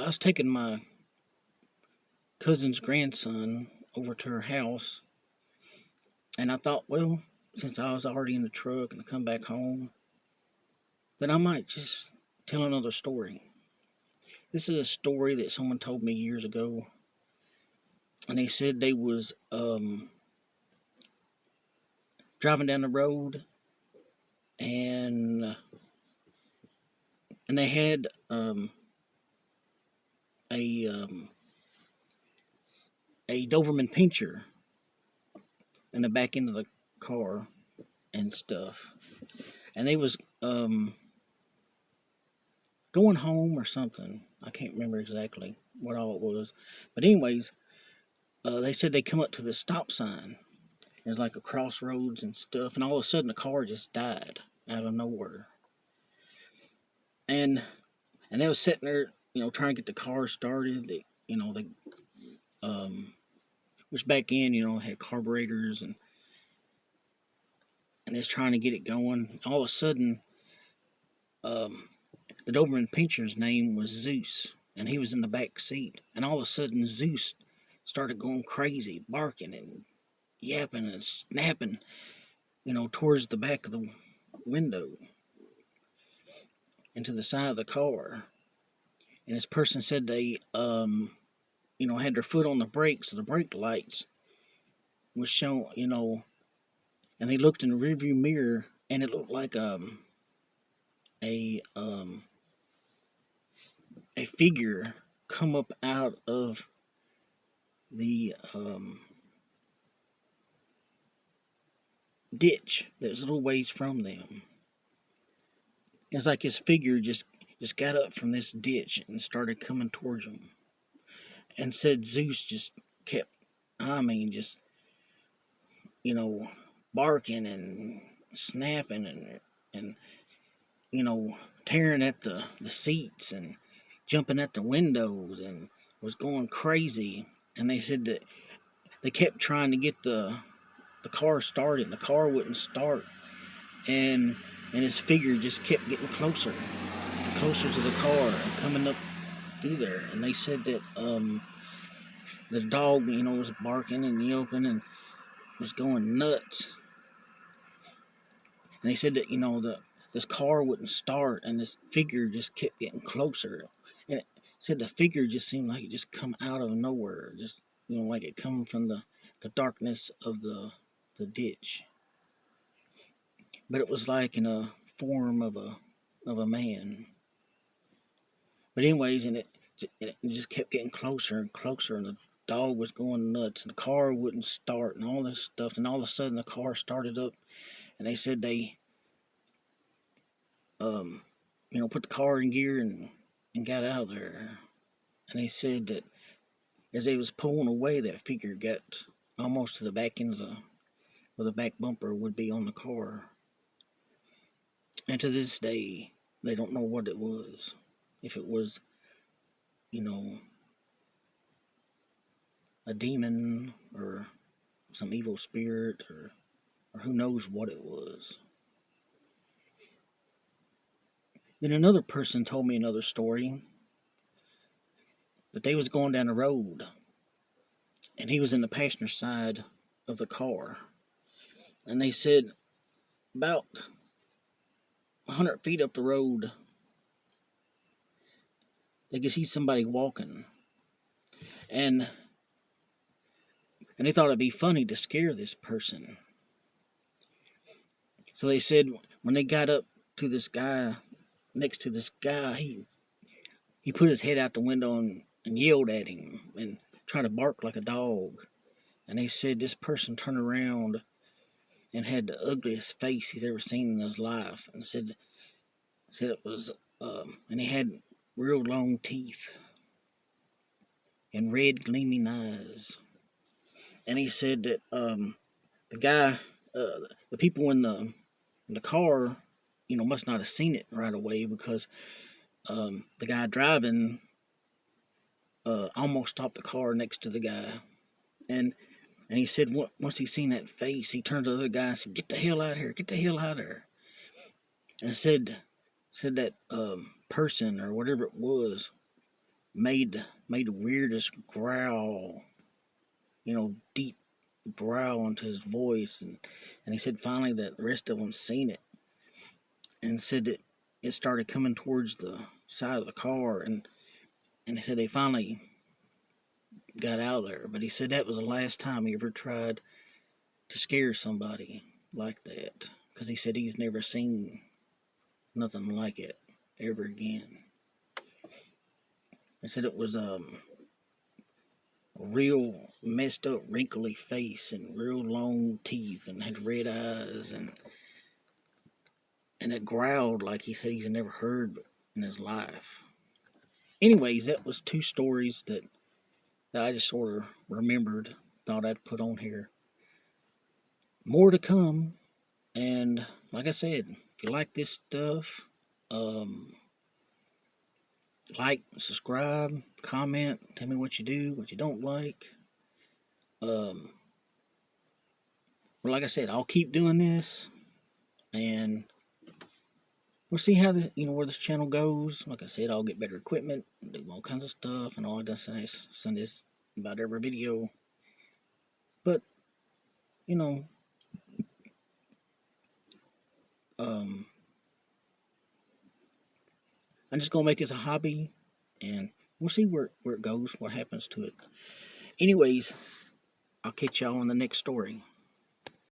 was taking my cousin's grandson over to her house, and I thought, well, since I was already in the truck and I come back home, then I might just tell another story. This is a story that someone told me years ago, and they said they was driving down the road, and they had a a Doberman Pinscher in the back end of the car and stuff, and they was going home or something. I can't remember exactly what all it was, but anyways, they said they come up to the stop sign. There's like a crossroads and stuff, and all of a sudden the car just died out of nowhere. And they was sitting there, trying to get the car started. They which back in, had carburetors and it's trying to get it going. All of a sudden, the Doberman Pinscher's name was Zeus, and he was in the back seat. And all of a sudden, Zeus started going crazy, barking and yapping and snapping, towards the back of the window and to the side of the car. And this person said they, had their foot on the brake, so the brake lights was showing, and they looked in the rearview mirror, and it looked like a figure come up out of the ditch that was a little ways from them. It's like his figure just got up from this ditch and started coming towards them. And said Zeus just kept, just, barking and snapping and tearing at the seats and jumping at the windows and was going crazy. And they said that they kept trying to get the car started, and the car wouldn't start. And his figure just kept getting closer to the car and coming up through there. And they said that the dog, was barking and yelping and was going nuts. And they said that, this car wouldn't start, and this figure just kept getting closer. And it said the figure just seemed like it just come out of nowhere, just, like it come from the darkness of the ditch. But it was like in a form of a man. But anyways, and it just kept getting closer and closer, and the dog was going nuts, and the car wouldn't start, and all this stuff. And all of a sudden, the car started up, and they said they, put the car in gear and got out of there. And they said that as they was pulling away, that figure got almost to the back end of where the back bumper would be on the car. And to this day, they don't know what it was. If it was, a demon or some evil spirit or who knows what it was. Then another person told me another story that they was going down the road and he was in the passenger side of the car. And they said about 100 feet up the road, they could see somebody walking. And they thought it'd be funny to scare this person. So they said when they got up to this guy, next to this guy, he put his head out the window and yelled at him and tried to bark like a dog. And they said this person turned around and had the ugliest face he's ever seen in his life, and said it was, and he had real long teeth and red gleaming eyes. And he said that the guy, the people in the car, must not have seen it right away, because the guy driving almost stopped the car next to the guy. And he said once he seen that face, he turned to the other guy and said, "Get the hell out of here! Get the hell out of here!" And said that person or whatever it was made the weirdest growl, deep growl into his voice, and he said finally that the rest of them seen it and said that it started coming towards the side of the car, and he said they finally got out of there, but he said that was the last time he ever tried to scare somebody like that, because he said he's never seen nothing like it ever again. He said it was a real messed up, wrinkly face and real long teeth and had red eyes, and it growled like he said he's never heard in his life. Anyways, that was two stories that I just sort of remembered, thought I'd put on here. More to come, and like I said, if you like this stuff, like, subscribe, comment, tell me what you do, what you don't like. Well, like I said, I'll keep doing this, and we'll see how where this channel goes. Like I said, I'll get better equipment, do all kinds of stuff, and all I done send this about every video. But I'm just gonna make this a hobby, and we'll see where it goes, what happens to it. Anyways, I'll catch y'all on the next story.